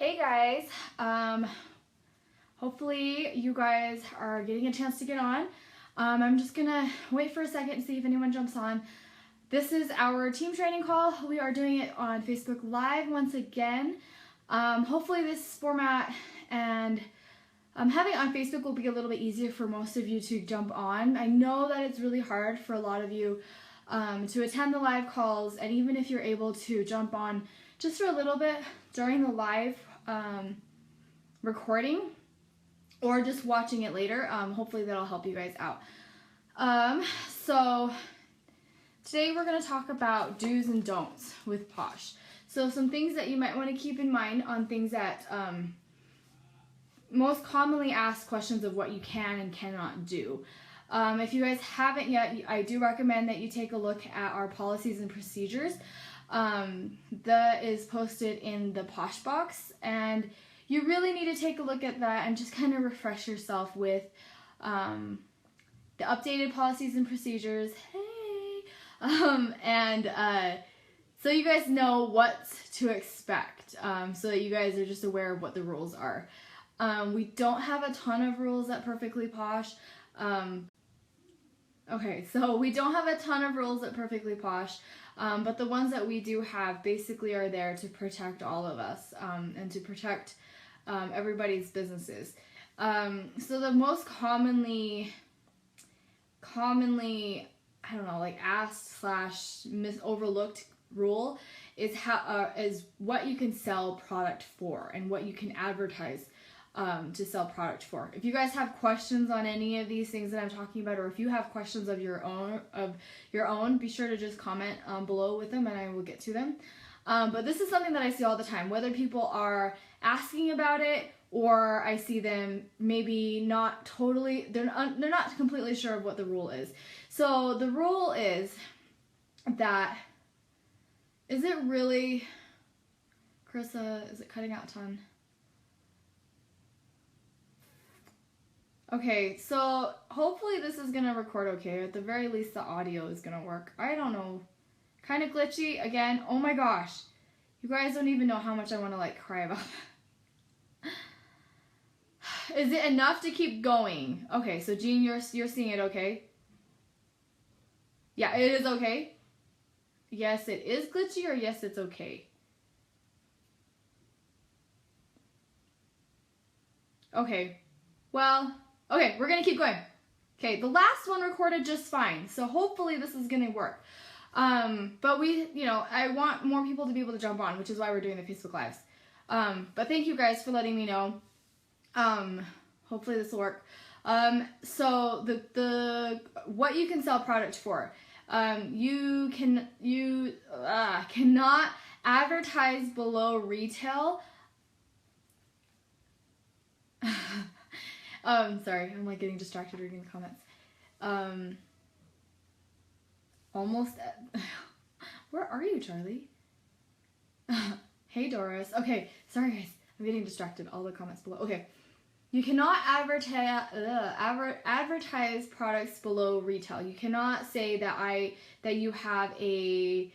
Hey guys, hopefully you guys are getting a chance to get on. I'm just gonna wait for a second to see if anyone jumps on. This is our team training call. We are doing it on Facebook Live once again. Hopefully this format and having it on Facebook will be a little bit easier for most of you to jump on. I know that it's really hard for a lot of you to attend the live calls, and even if you're able to jump on just for a little bit during the live recording or just watching it later, hopefully that'll help you guys out. So today we're going to talk about do's and don'ts with Posh. So some things that you might want to keep in mind on things that most commonly asked questions of what you can and cannot do. If you guys haven't yet, I do recommend that you take a look at our policies and procedures. That is posted in the Posh box, and you really need to take a look at that and just kind of refresh yourself with the updated policies and procedures. Hey! So you guys know what to expect, so that you guys are just aware of what the rules are. We don't have a ton of rules at Perfectly Posh. Okay, so we don't have a ton of rules at Perfectly Posh, but the ones that we do have basically are there to protect all of us and to protect everybody's businesses. So the most commonly, I don't know, like asked / overlooked rule is is what you can sell product for and what you can advertise to sell product for. If you guys have questions on any of these things that I'm talking about, or if you have questions of your own, be sure to just comment below with them and I will get to them. But this is something that I see all the time, whether people are asking about it or I see them maybe not totally, they're not completely sure of what the rule is. So the rule is that, is it really, Carissa, is it cutting out a ton? Okay, so hopefully this is going to record okay. At the very least, the audio is going to work. I don't know. Kind of glitchy. Again, oh my gosh. You guys don't even know how much I want to, like, cry about that. Is it enough to keep going? Okay, so Jean, you're seeing it okay? Yeah, it is okay? Yes, it is glitchy, or yes, it's okay? Okay. Well... okay, we're going to keep going. Okay, the last one recorded just fine, so hopefully this is going to work. But I want more people to be able to jump on, which is why we're doing the Facebook Lives. But thank you guys for letting me know. Hopefully this will work. So the what you can sell product for. You cannot advertise below retail. Sorry, I'm like getting distracted reading the comments. Where are you, Charlie? Hey, Doris. Okay, sorry guys, I'm getting distracted. All the comments below. Okay, you cannot advertise products below retail. You cannot say that you have a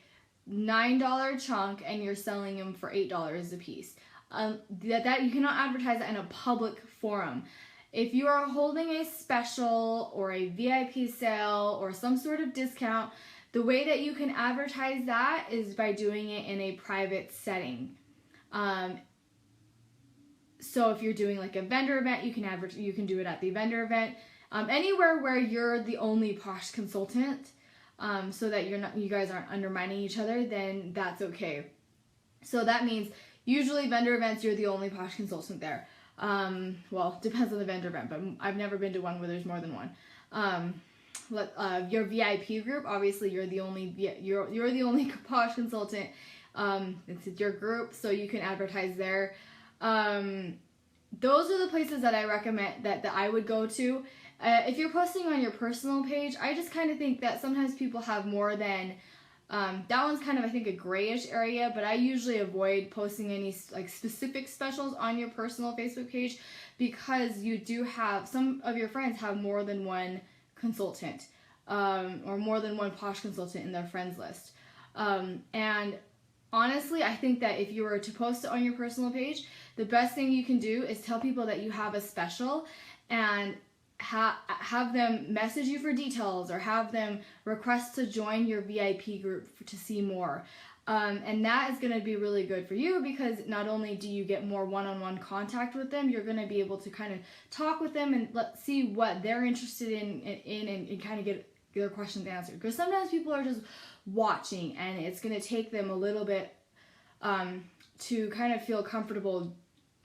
$9 chunk and you're selling them for $8 a piece. That you cannot advertise that in a public forum. If you are holding a special or a VIP sale or some sort of discount, the way that you can advertise that is by doing it in a private setting. So if you're doing like a vendor event, you can do it at the vendor event. Anywhere where you're the only Posh consultant, so that you guys aren't undermining each other, then that's okay. So that means usually vendor events, you're the only Posh consultant there. Well, depends on the vendor event, but I've never been to one where there's more than one. Your VIP group, obviously you're the only Posh consultant. It's your group, so you can advertise there. Those are the places that I recommend that I would go to. If you're posting on your personal page, I just kind of think that sometimes people have more than that one's kind of, I think, a grayish area, but I usually avoid posting any like specific specials on your personal Facebook page because you do have, some of your friends have more than one consultant or more than one Posh consultant in their friends list. And honestly, I think that if you were to post it on your personal page, the best thing you can do is tell people that you have a special and have them message you for details or have them request to join your VIP group to see more. And that is going to be really good for you, because not only do you get more one-on-one contact with them, you're going to be able to kind of talk with them and see what they're interested in and kind of get their questions answered. Because sometimes people are just watching, and it's going to take them a little bit to kind of feel comfortable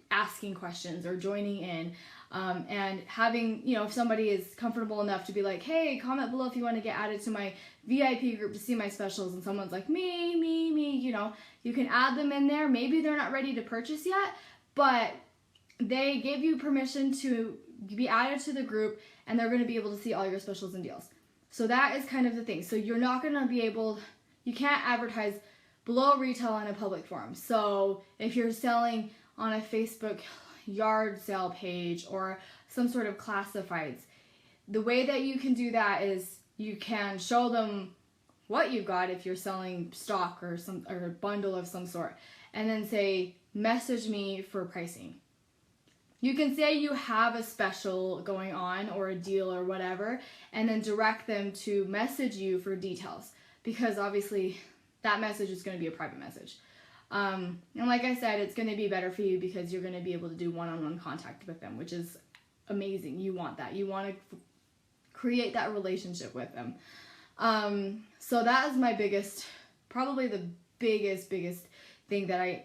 asking questions or joining in. And having, if somebody is comfortable enough to be like, hey, comment below if you want to get added to my VIP group to see my specials, and someone's like, me, you can add them in there. Maybe they're not ready to purchase yet, but they gave you permission to be added to the group, and they're going to be able to see all your specials and deals. So that is kind of the thing. So you're not going to be able, you can't advertise below retail in a public forum. So if you're selling on a Facebook yard sale page or some sort of classifieds, the way that you can do that is you can show them what you've got if you're selling stock or a bundle of some sort, and then say, message me for pricing. You can say you have a special going on or a deal or whatever, and then direct them to message you for details, because obviously that message is going to be a private message. And like I said, it's going to be better for you because you're going to be able to do one-on-one contact with them, which is amazing. You want that. You want to create that relationship with them. So that is my probably the biggest thing that I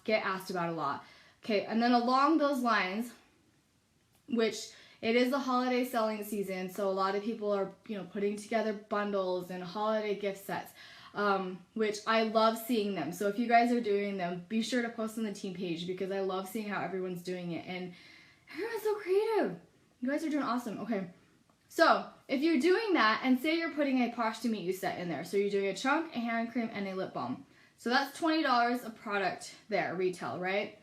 get asked about a lot. Okay, and then along those lines, which it is the holiday selling season, so a lot of people are, putting together bundles and holiday gift sets. Which I love seeing them. So if you guys are doing them, be sure to post on the team page, because I love seeing how everyone's doing it, and everyone's so creative. You guys are doing awesome. Okay, so if you're doing that, and say you're putting a Posh to Meet You set in there, so you're doing a chunk, a hand cream, and a lip balm. So that's $20 a product there, retail, right?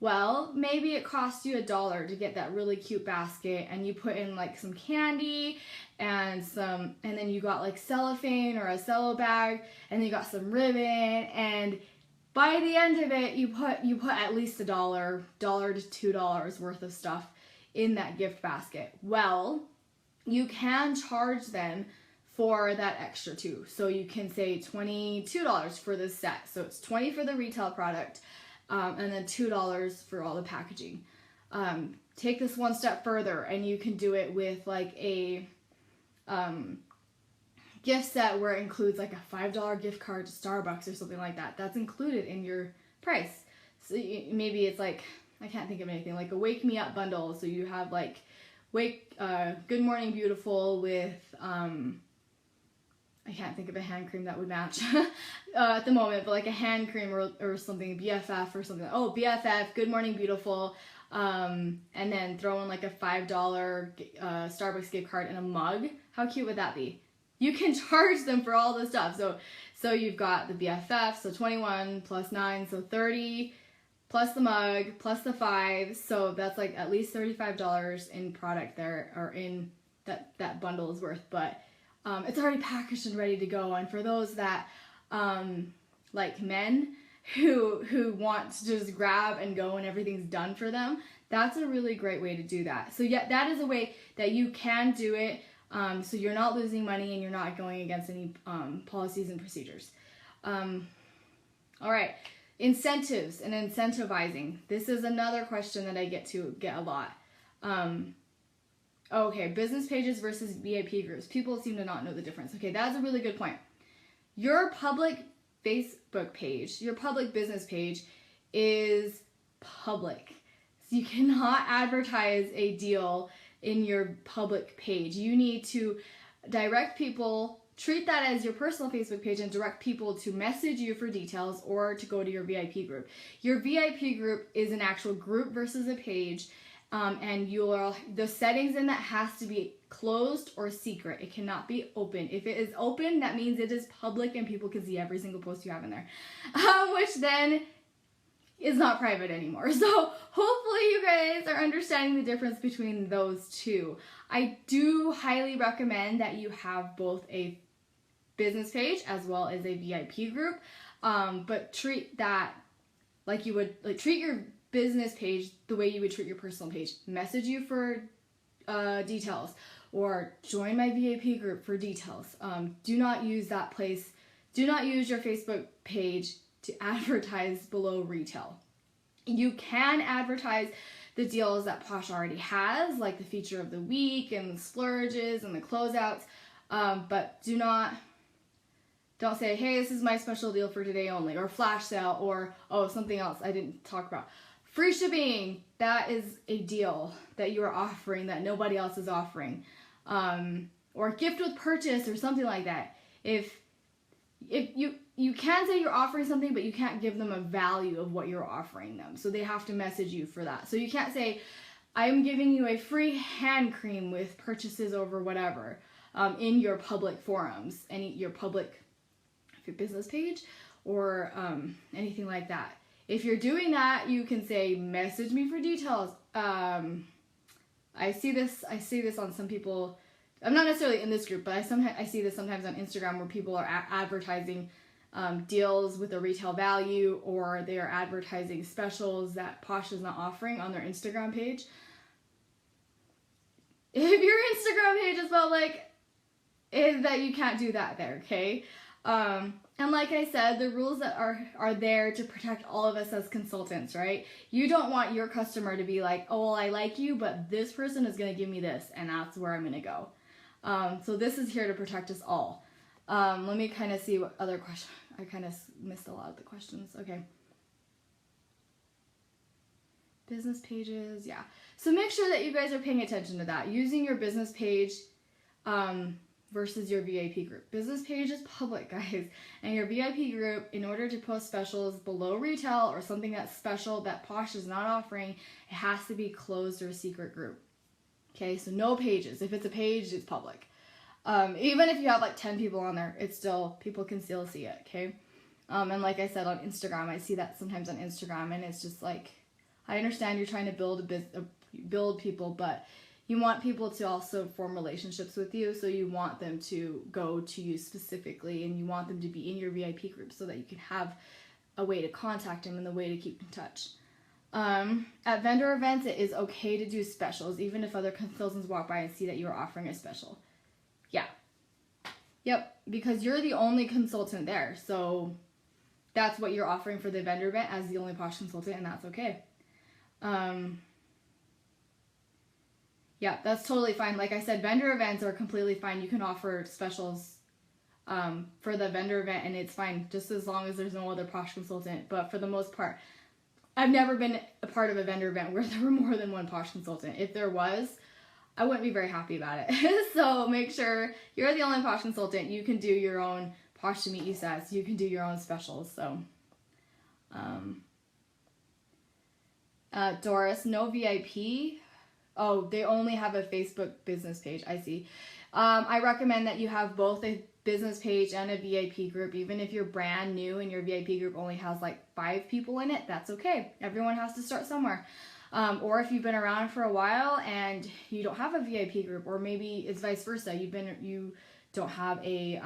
Well, maybe it costs you $1 to get that really cute basket, and you put in like some candy and then you got like cellophane or a cello bag, and then you got some ribbon, and by the end of it, you put at least $1 to $2 worth of stuff in that gift basket. Well, you can charge them for that extra too. So you can say $22 for this set. So it's $20 for the retail product. And then $2 for all the packaging. Take this one step further, and you can do it with like a gift set where it includes like a $5 gift card to Starbucks or something like that. That's included in your price. So maybe it's like, I can't think of anything, like a Wake Me Up bundle. So you have like Good Morning Beautiful with I can't think of a hand cream that would match at the moment, but like a hand cream or something, BFF or something. Oh, BFF, Good Morning Beautiful, and then throw in like a $5 Starbucks gift card and a mug. How cute would that be? You can charge them for all this stuff. So you've got the BFF, so 21 plus 9, so 30, plus the mug, plus the 5, so that's like at least $35 in product there, or in that bundle is worth, but it's already packaged and ready to go. And for those that, like men who want to just grab and go and everything's done for them, that's a really great way to do that. So yeah, that is a way that you can do it, so you're not losing money and you're not going against any policies and procedures. All right, incentives and incentivizing. This is another question that I get a lot. Okay, business pages versus VIP groups. People seem to not know the difference. Okay, that's a really good point. Your public Facebook page, your public business page is public. So you cannot advertise a deal in your public page. You need to direct people, treat that as your personal Facebook page, and direct people to message you for details or to go to your VIP group. Your VIP group is an actual group versus a page. And the settings in that has to be closed or secret. It cannot be open. If it is open, that means it is public and people can see every single post you have in there, which then is not private anymore. So hopefully you guys are understanding the difference between those two. I do highly recommend that you have both a business page as well as a VIP group. But treat that like you would, like, treat your business page the way you would treat your personal page. Message you for details, or join my VIP group for details. Do not use that place. Do not use your Facebook page to advertise below retail. You can advertise the deals that Posh already has, like the feature of the week and the splurges and the closeouts, but don't say, hey, this is my special deal for today only, or flash sale, or, oh, something else I didn't talk about. Free shipping, that is a deal that you are offering that nobody else is offering. Or gift with purchase or something like that. If you can say you're offering something, but you can't give them a value of what you're offering them. So they have to message you for that. So you can't say, I'm giving you a free hand cream with purchases over whatever, in your public forums, your business page, or anything like that. If you're doing that, you can say, message me for details. I see this on some people. I'm not necessarily in this group, but I see this sometimes on Instagram where people are advertising deals with a retail value, or they are advertising specials that Posh is not offering on their Instagram page. If your Instagram page is about is that you can't do that there, okay? And like I said, the rules that are there to protect all of us as consultants, right? You don't want your customer to be like, oh, well, I like you, but this person is going to give me this, and that's where I'm going to go. So this is here to protect us all. Let me kind of see what other questions. I kind of missed a lot of the questions. Okay. Business pages, yeah. So make sure that you guys are paying attention to that. Using your business page versus your VIP group. Business page is public, guys. And your VIP group, in order to post specials below retail or something that's special that Posh is not offering, it has to be closed or a secret group. Okay, so no pages. If it's a page, it's public. Even if you have 10 people on there, it's still, people can still see it, okay? And like I said, on Instagram, I see that sometimes on Instagram, and it's just I understand you're trying to build people, but you want people to also form relationships with you, so you want them to go to you specifically, and you want them to be in your VIP group so that you can have a way to contact them and the way to keep in touch. At vendor events, it is okay to do specials, even if other consultants walk by and see that you are offering a special. Yeah. Yep, because you're the only consultant there, so that's what you're offering for the vendor event as the only Posh consultant, and that's okay. Yeah, that's totally fine. Like I said, vendor events are completely fine. You can offer specials for the vendor event, and it's fine, just as long as there's no other Posh consultant. But for the most part, I've never been a part of a vendor event where there were more than one Posh consultant. If there was, I wouldn't be very happy about it. So make sure you're the only Posh consultant. You can do your own Posh to Meet You sets. You can do your own specials. So, Doris, no VIP. Oh, they only have a Facebook business page. I see. I recommend that you have both a business page and a VIP group. Even if you're brand new and your VIP group only has 5 people in it, that's okay. Everyone has to start somewhere. Or if you've been around for a while and you don't have a VIP group, or maybe it's vice versa, you don't have a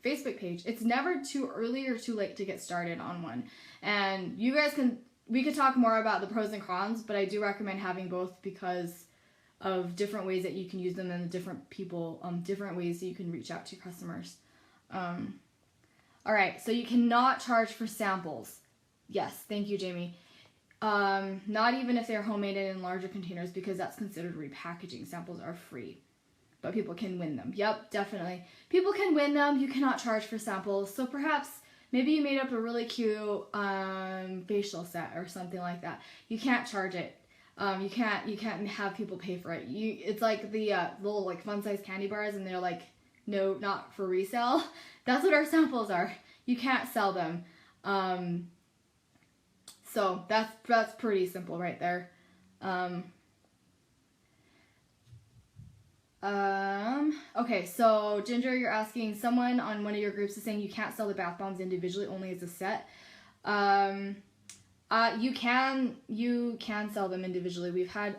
Facebook page. It's never too early or too late to get started on one. And we could talk more about the pros and cons, but I do recommend having both because of different ways that you can use them, and different people, different ways that you can reach out to customers. All right, so you cannot charge for samples. Yes, thank you, Jamie. Not even if they're homemade and in larger containers, because that's considered repackaging. Samples are free, but people can win them. Yep, definitely. People can win them. You cannot charge for samples. So perhaps maybe you made up a really cute facial set or something like that. You can't charge it. You can't have people pay for it. It's like the little fun size candy bars, and they're no, not for resale. That's what our samples are. You can't sell them. So that's pretty simple right there. Okay, so Ginger, you're asking, someone on one of your groups is saying you can't sell the bath bombs individually, only as a set. You can sell them individually. We've had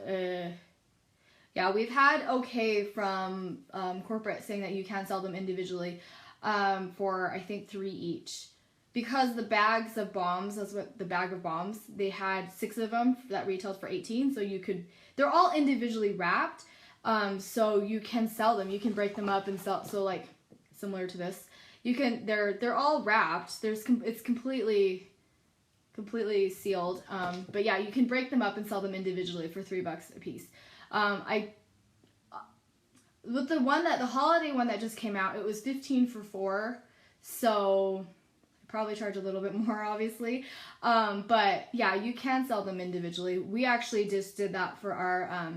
okay from corporate saying that you can sell them individually for I think $3 each. because the bags of bombs, that's what the bag of bombs, they had 6 of them that retailed for 18. So they're all individually wrapped. So you can sell them. You can break them up and sell. So like similar to this, they're all wrapped. It's completely sealed. But yeah, you can break them up and sell them individually for $3 a piece. With the holiday one that just came out, it was 15 for 4. So I probably charge a little bit more, obviously. But yeah, you can sell them individually. We actually just did that for our,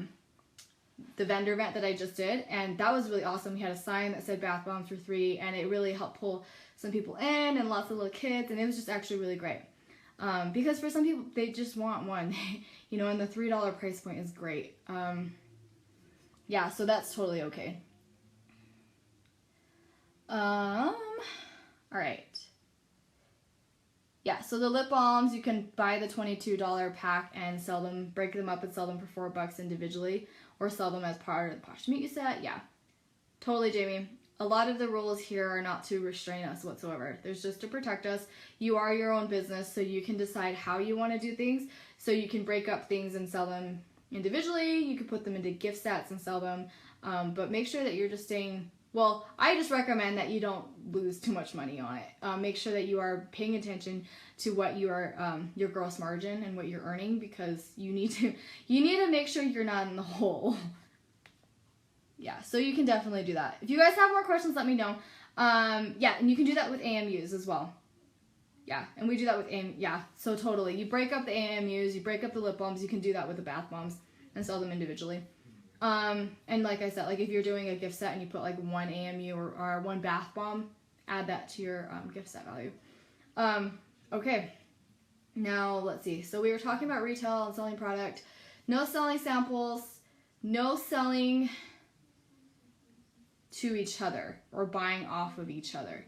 the vendor event that I just did. And that was really awesome. We had a sign that said bath bombs for 3, and it really helped pull some people in and lots of little kids. And it was just actually really great. Because for some people, they just want one, you know, and the $3 price point is great. Yeah, so that's totally okay. All right. Yeah, so the lip balms, you can buy the $22 pack and sell them, break them up and sell them for $4 individually, or sell them as part of the Posh to Meet You set. Yeah, totally, Jamie. A lot of the rules here are not to restrain us whatsoever. There's just to protect us. You are your own business, so you can decide how you want to do things. So you can break up things and sell them individually. You can put them into gift sets and sell them. But make sure that you're just staying... Well, I just recommend that you don't lose too much money on it. Make sure that you are paying attention to what your gross margin and what you're earning, because you need to make sure you're not in the hole. Yeah, so you can definitely do that. If you guys have more questions, let me know. Yeah, and you can do that with AMUs as well. Yeah, and we do that with yeah, so totally. You break up the AMUs, you break up the lip balms, you can do that with the bath bombs and sell them individually. And like I said, like if you're doing a gift set and you put like 1 AMU or 1 bath bomb, add that to your gift set value. Okay, now let's see. So we were talking about retail and selling product. No selling samples, no selling to each other or buying off of each other.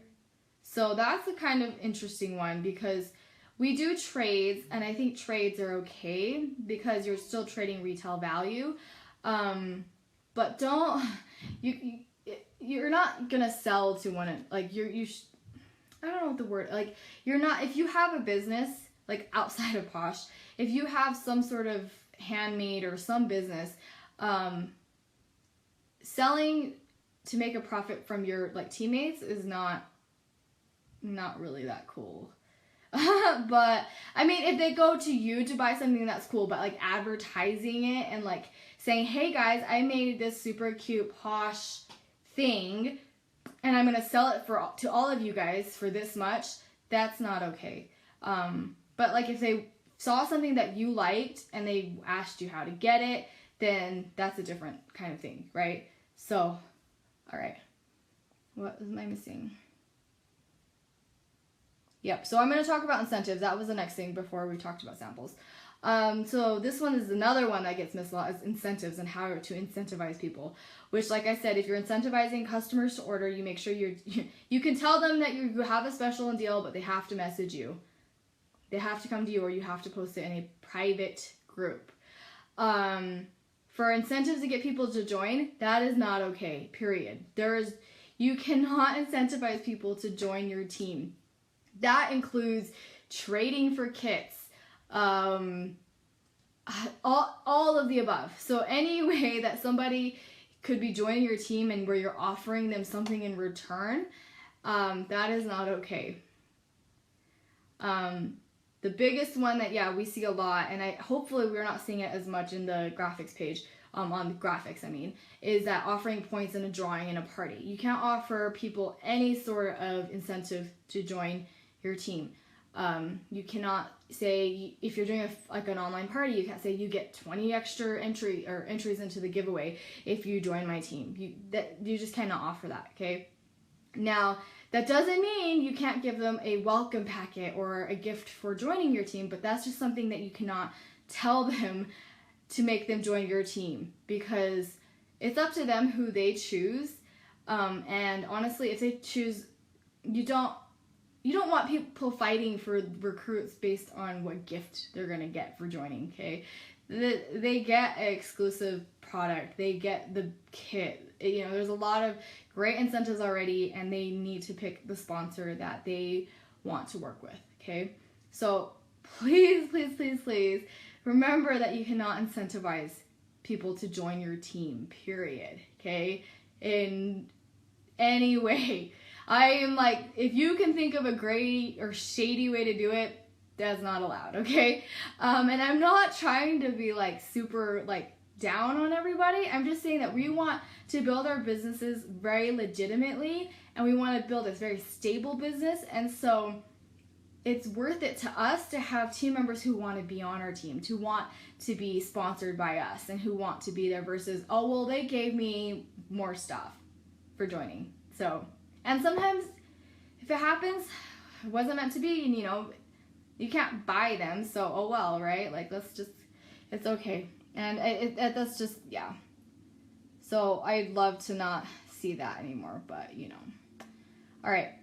So that's a kind of interesting one, because we do trades, and I think trades are okay because you're still trading retail value. But you're not gonna sell to one, like I don't know what the word, like you're not, if you have a business like outside of Posh, if you have some sort of handmade or some business, selling to make a profit from your like teammates is not really that cool. But I mean, if they go to you to buy something, that's cool, but like advertising it and like saying, hey guys, I made this super cute Posh thing and I'm gonna sell it to all of you guys for this much, that's not okay. But like if they saw something that you liked and they asked you how to get it, then that's a different kind of thing, right? So, all right, what am I missing? Yep, so I'm going to talk about incentives. That was the next thing before we talked about samples. So this one is another one that gets missed a lot, is incentives and how to incentivize people. Which, like I said, if you're incentivizing customers to order, you make sure you can tell them that you have a special deal, but they have to message you. They have to come to you, or you have to post it in a private group. For incentives to get people to join, that is not okay, period. You cannot incentivize people to join your team. That includes trading for kits, all of the above. So any way that somebody could be joining your team and where you're offering them something in return, that is not okay. The biggest one that, yeah, we see a lot, and hopefully we're not seeing it as much in the graphics page, on the graphics, I mean, is that offering points in a drawing in a party. You can't offer people any sort of incentive to join your team. You cannot say, if you're doing an online party, you can't say you get 20 extra entries into the giveaway if you join my team. You just cannot offer that, okay? Now, that doesn't mean you can't give them a welcome packet or a gift for joining your team, but that's just something that you cannot tell them to make them join your team, because it's up to them who they choose. And honestly, if they choose, you don't want people fighting for recruits based on what gift they're going to get for joining, okay? They get an exclusive product. They get the kit. You know, there's a lot of great incentives already, and they need to pick the sponsor that they want to work with, okay? So please, please, please, please remember that you cannot incentivize people to join your team, period, okay? In any way. I am like, if you can think of a great or shady way to do it, that's not allowed, okay? And I'm not trying to be like super like down on everybody. I'm just saying that we want to build our businesses very legitimately, and we want to build this very stable business. And so it's worth it to us to have team members who want to be on our team, to want to be sponsored by us, and who want to be there versus, oh, well, they gave me more stuff for joining. So, and sometimes if it happens, it wasn't meant to be, and you know, you can't buy them, so oh well, right? Like, let's just, it's okay. And that's just, yeah. So I'd love to not see that anymore, but you know. All right.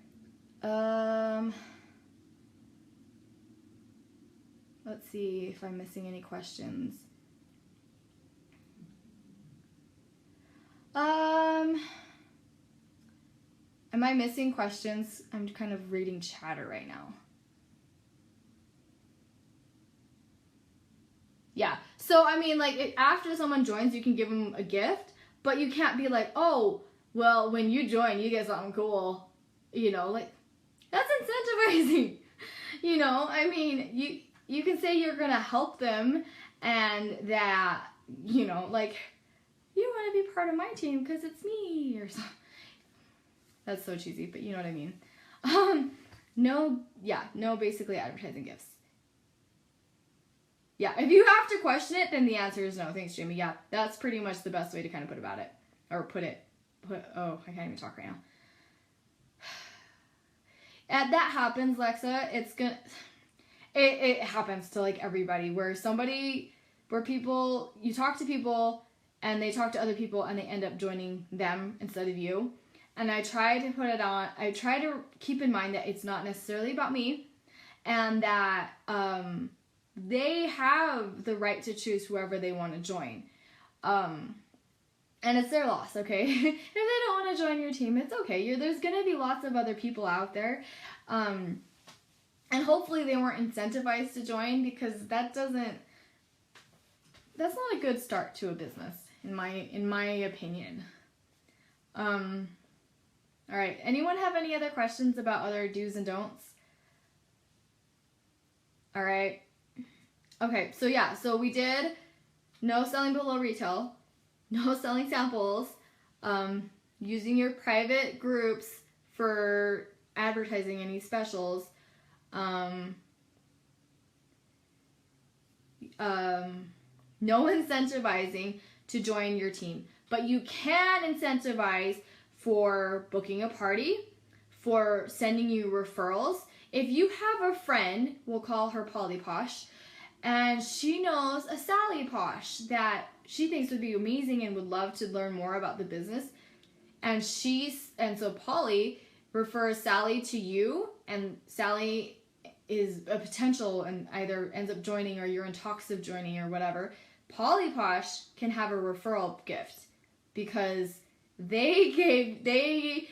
Let's see if I'm missing any questions. Am I missing questions? I'm kind of reading chatter right now. Yeah. So, I mean, like, after someone joins, you can give them a gift, but you can't be like, oh, well, when you join, you get something cool. You know, like, that's incentivizing. You know, I mean, you can say you're going to help them and that, you know, like, you want to be part of my team because it's me or something. That's so cheesy, but you know what I mean. No basically advertising gifts. Yeah, if you have to question it, then the answer is no. Thanks, Jamie. Yeah, that's pretty much the best way to kind of put I can't even talk right now. And that happens, Lexa. It happens to like everybody where people, you talk to people and they talk to other people and they end up joining them instead of you. And I try to keep in mind that it's not necessarily about me and that they have the right to choose whoever they want to join. And it's their loss, okay? If they don't want to join your team, it's okay. There's going to be lots of other people out there. And hopefully they weren't incentivized to join because that's not a good start to a business, in my opinion. All right. Anyone have any other questions about other do's and don'ts? All right. Okay. So yeah. So we did no selling below retail, no selling samples, using your private groups for advertising any specials, no incentivizing to join your team, but you can incentivize for booking a party, for sending you referrals. If you have a friend, we'll call her Polly Posh, and she knows a Sally Posh that she thinks would be amazing and would love to learn more about the business, and so Polly refers Sally to you, and Sally is a potential and either ends up joining or you're in talks of joining or whatever. Polly Posh can have a referral gift because they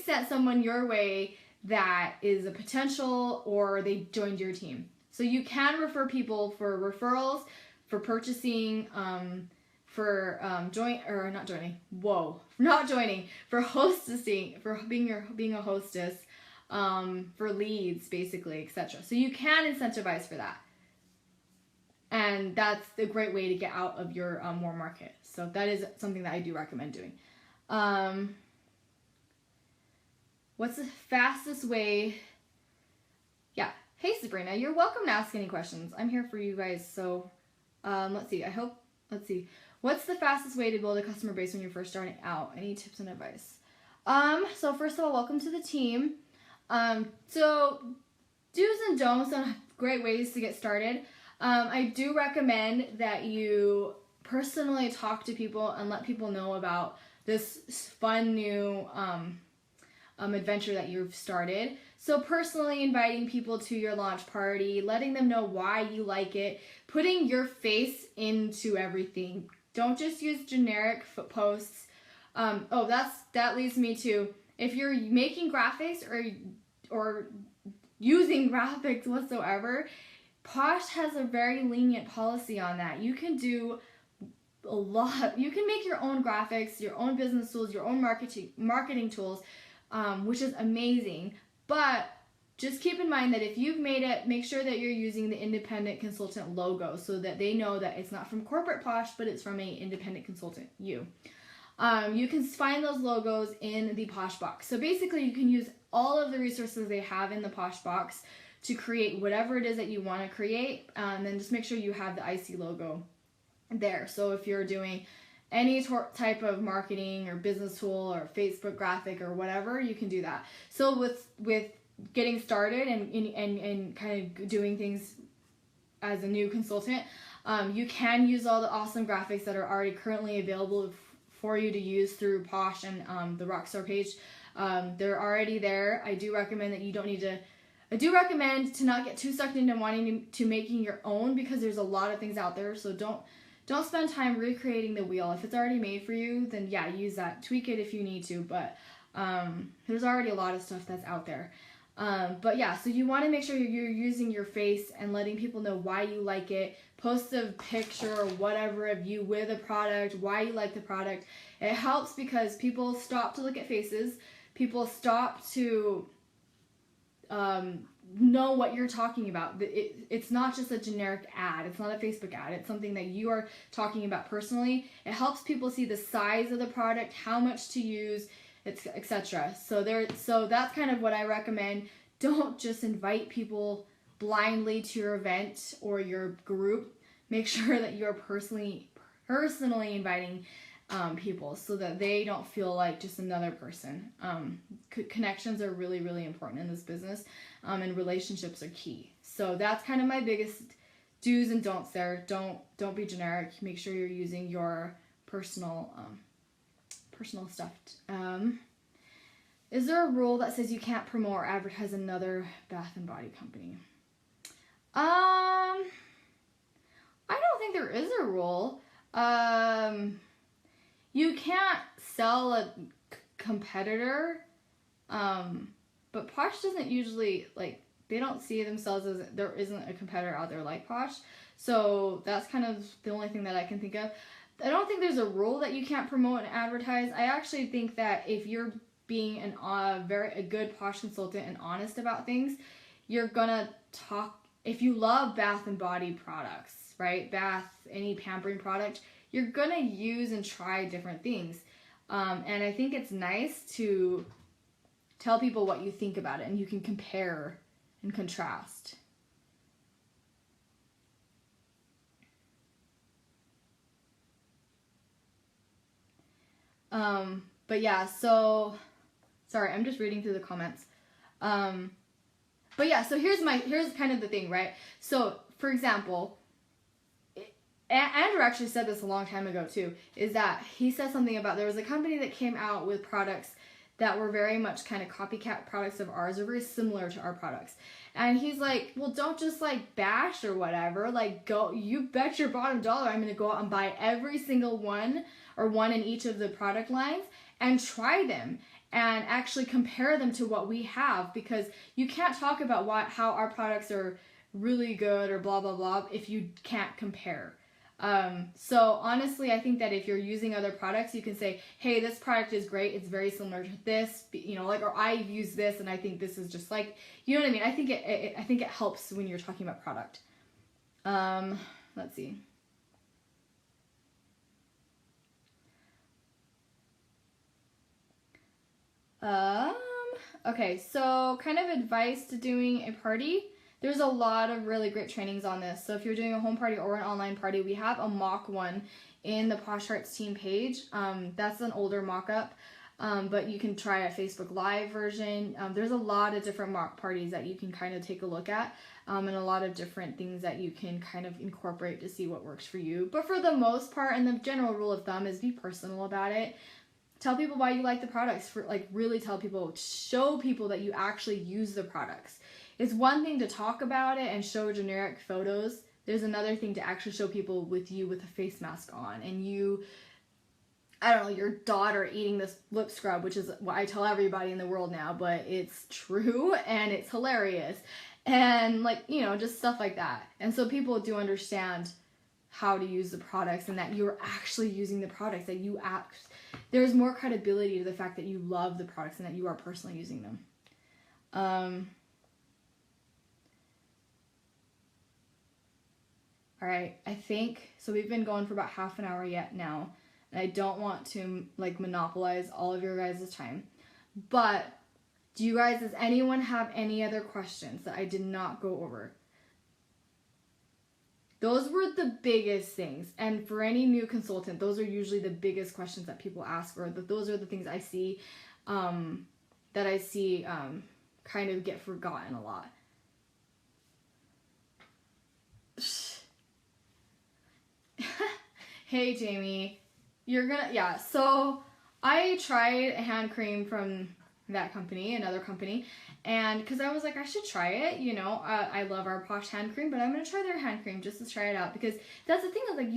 sent someone your way that is a potential or they joined your team. So you can refer people for referrals, for purchasing, for hostessing, for being a hostess, for leads, basically, etc. So you can incentivize for that. And that's a great way to get out of your warm market. So that is something that I do recommend doing. What's the fastest way? Yeah. Hey, Sabrina, you're welcome to ask any questions. I'm here for you guys. So let's see. What's the fastest way to build a customer base when you're first starting out? Any tips and advice? So first of all, welcome to the team. So do's and don'ts and great ways to get started. I do recommend that you personally talk to people and let people know about this fun new adventure that you've started. So personally inviting people to your launch party, letting them know why you like it, putting your face into everything. Don't just use generic posts. That leads me to, if you're making graphics or using graphics whatsoever, Posh has a very lenient policy on that. You can do a lot. You can make your own graphics, your own business tools, your own marketing tools, which is amazing. But just keep in mind that if you've made it, make sure that you're using the independent consultant logo so that they know that it's not from corporate Posh, but it's from a independent consultant, you. You can find those logos in the Posh box. So basically you can use all of the resources they have in the Posh box to create whatever it is that you want to create, and then just make sure you have the IC logo there. So if you're doing any type of marketing or business tool or Facebook graphic or whatever, you can do that. So with getting started and kind of doing things as a new consultant, you can use all the awesome graphics that are already currently available for you to use through Posh and the Rockstar page. They're already there. I do recommend to not get too sucked into wanting to making your own, because there's a lot of things out there. So don't spend time recreating the wheel. If it's already made for you, then yeah, use that. Tweak it if you need to, but there's already a lot of stuff that's out there. But yeah, so you want to make sure you're using your face and letting people know why you like it. Post a picture or whatever of you with a product, why you like the product. It helps because people stop to look at faces. People stop to know what you're talking about. It's not just a generic ad. It's not a Facebook ad. It's something that you are talking about personally. It helps people see the size of the product, how much to use, etc. So that's kind of what I recommend. Don't just invite people blindly to your event or your group. Make sure that you're personally inviting people so that they don't feel like just another person. Connections are really, really important in this business, and relationships are key. So that's kind of my biggest do's and don'ts there. Don't be generic. Make sure you're using your personal stuff. Is there a rule that says you can't promote or advertise another bath and body company? I don't think there is a rule. You can't sell a competitor, but Posh doesn't usually, they don't see themselves as, there isn't a competitor out there like Posh. So that's kind of the only thing that I can think of. I don't think there's a rule that you can't promote and advertise. I actually think that if you're being a good Posh consultant and honest about things, you're gonna talk. If you love bath and body products, right? Any pampering product, you're gonna use and try different things. And I think it's nice to tell people what you think about it, and you can compare and contrast. But yeah, so sorry, I'm just reading through the comments. But yeah, so here's kind of the thing, right? So for example, Andrew actually said this a long time ago too, is that he said something about, there was a company that came out with products that were very much kind of copycat products of ours, or very similar to our products. And he's like, well, don't just bash or whatever, you bet your bottom dollar I'm going to go out and buy every single one, or one in each of the product lines, and try them and actually compare them to what we have, because you can't talk about how our products are really good or blah, blah, blah if you can't compare. So honestly, I think that if you're using other products, you can say, hey, this product is great. It's very similar to this, or I've used this and I think this is just you know what I mean? I think it helps when you're talking about product. Let's see. Okay, so kind of advice to doing a party. There's a lot of really great trainings on this. So if you're doing a home party or an online party, we have a mock one in the Posh Hearts team page. That's an older mock-up, but you can try a Facebook Live version. There's a lot of different mock parties that you can kind of take a look at, and a lot of different things that you can kind of incorporate to see what works for you. But for the most part, and the general rule of thumb is be personal about it. Tell people why you like the products. Really tell people, show people that you actually use the products. It's one thing to talk about it and show generic photos. There's another thing to actually show people with a face mask on and you I don't know, your daughter eating this lip scrub, which is what I tell everybody in the world now, but it's true and it's hilarious. And like, you know, just stuff like that. And so people do understand how to use the products and that you're actually using the products, that you there's more credibility to the fact that you love the products and that you are personally using them. All right, I think, so we've been going for about half an hour yet now, and I don't want to like monopolize all of your guys' time, but does anyone have any other questions that I did not go over? Those were the biggest things, and for any new consultant, those are usually the biggest questions that people ask, or those are the things I see, kind of get forgotten a lot. Hey Jamie, so I tried a hand cream from that company, another company, and because I was like, I should try it, you know, I love our Posh hand cream, but I'm going to try their hand cream just to try it out, because that's the thing, like,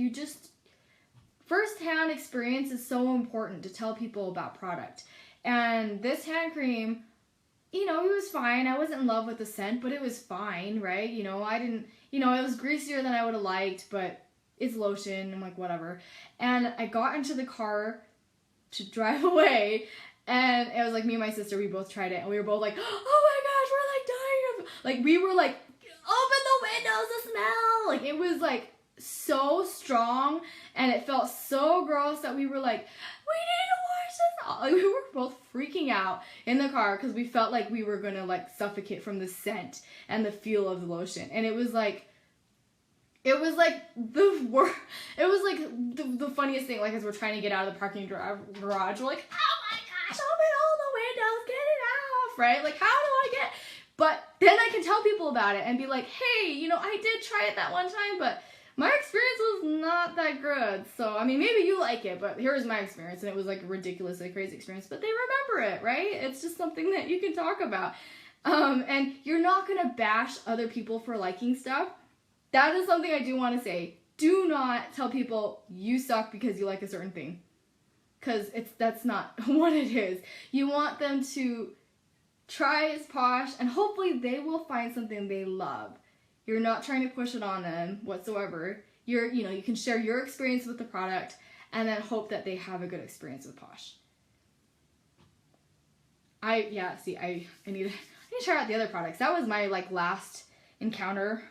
first-hand experience is so important to tell people about product, and this hand cream, you know, it was fine. I wasn't in love with the scent, but it was fine, right? You know, it was greasier than I would have liked, but it's lotion. I'm like, whatever. And I got into the car to drive away, and it was like me and my sister, we both tried it, and we were both like, oh my gosh, we're like dying of, like, we were like, open the windows, the smell. Like, it was like so strong, and it felt so gross that we were like, we need to wash this off. Like, we were both freaking out in the car because we felt like we were gonna like suffocate from the scent and the feel of the lotion. And it was like the funniest thing, like, as we're trying to get out of the parking garage, we're like, oh my gosh, open all the windows, get it off, right? Like, how do I get, but then I can tell people about it and be like, hey, you know, I did try it that one time, but my experience was not that good. So, I mean, maybe you like it, but here's my experience, and it was like a ridiculously crazy experience, but they remember it, right? It's just something that you can talk about. And you're not gonna bash other people for liking stuff. That is something I do want to say. Do not tell people you suck because you like a certain thing, because that's not what it is. You want them to try as Posh, and hopefully they will find something they love. You're not trying to push it on them whatsoever. You can share your experience with the product and then hope that they have a good experience with Posh. I need to try out the other products. That was my like last encounter.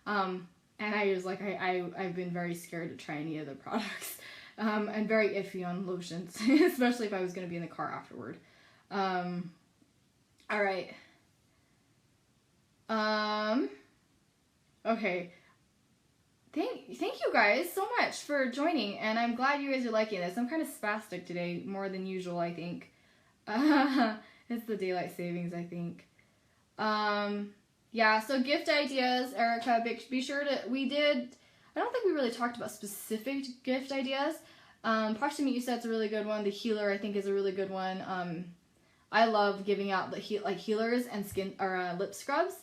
And I was like, I've been very scared to try any other products. And very iffy on lotions, especially if I was going to be in the car afterward. All right. Okay. Thank you guys so much for joining, and I'm glad you guys are liking this. I'm kind of spastic today, more than usual, I think. It's the daylight savings, I think. Yeah, so gift ideas, Erica, be sure to, I don't think we really talked about specific gift ideas. Posh to Meet You Set's a really good one. The Healer, I think, is a really good one. I love giving out healers and lip scrubs.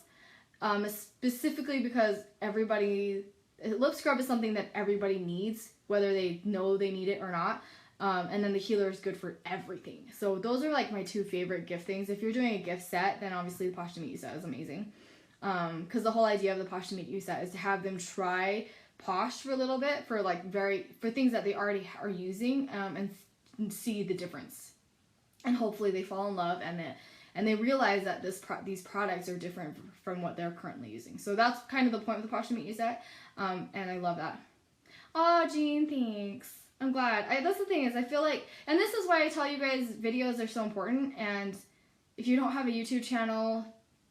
Specifically because lip scrub is something that everybody needs, whether they know they need it or not. And then the healer is good for everything. So those are like my two favorite gift things. If you're doing a gift set, then obviously the Posh to Meet You Set is amazing. Because the whole idea of the Posh to Meet You Set is to have them try Posh for a little bit for things that they already are using, and see the difference. And hopefully they fall in love and they realize that these products are different from what they're currently using. So that's kind of the point of the Posh to Meet You Set, and I love that. Oh, Jean, thanks. I'm glad. That's the thing is, I feel like, and this is why I tell you guys videos are so important, and if you don't have a YouTube channel,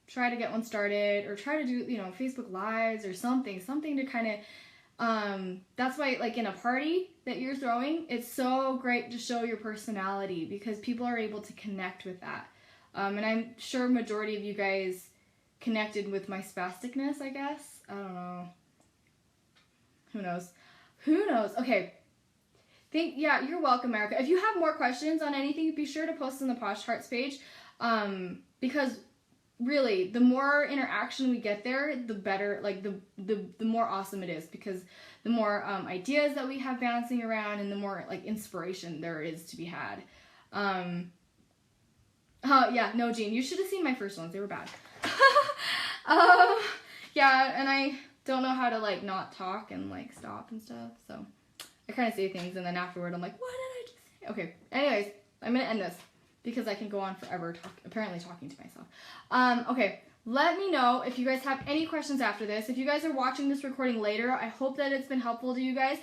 try to get one started, or try to do, Facebook Lives or something to kind of, that's why, like, in a party that you're throwing, it's so great to show your personality, because people are able to connect with that. And I'm sure majority of you guys connected with my spasticness, I guess. I don't know. Who knows? Okay. You're welcome, Erica. If you have more questions on anything, be sure to post on the Posh Hearts page. Because really, the more interaction we get there, the better, like the more awesome it is, because the more ideas that we have bouncing around and the more like inspiration there is to be had. Oh yeah, no, Jean, you should have seen my first ones. They were bad. Yeah, and I don't know how to like not talk and like stop and stuff, so I kind of say things and then afterward I'm like, what did I just say? Okay, anyways, I'm gonna end this because I can go on forever apparently talking to myself. Okay, let me know if you guys have any questions after this. If you guys are watching this recording later, I hope that it's been helpful to you guys.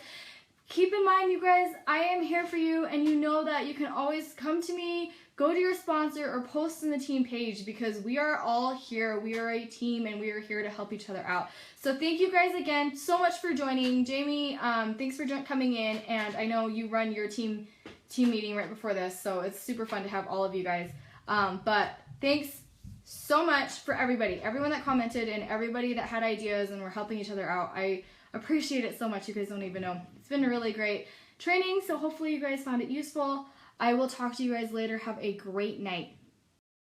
Keep in mind, you guys, I am here for you, and you know that you can always come to me, go to your sponsor, or post in the team page, because we are all here. We are a team, and we are here to help each other out. So thank you guys again so much for joining. Jamie, thanks for coming in, and I know you run your team meeting right before this, so it's super fun to have all of you guys. But thanks so much for everyone that commented and everybody that had ideas and were helping each other out. I appreciate it so much. You guys don't even know. It's been a really great training, so hopefully you guys found it useful. I will talk to you guys later. Have a great night.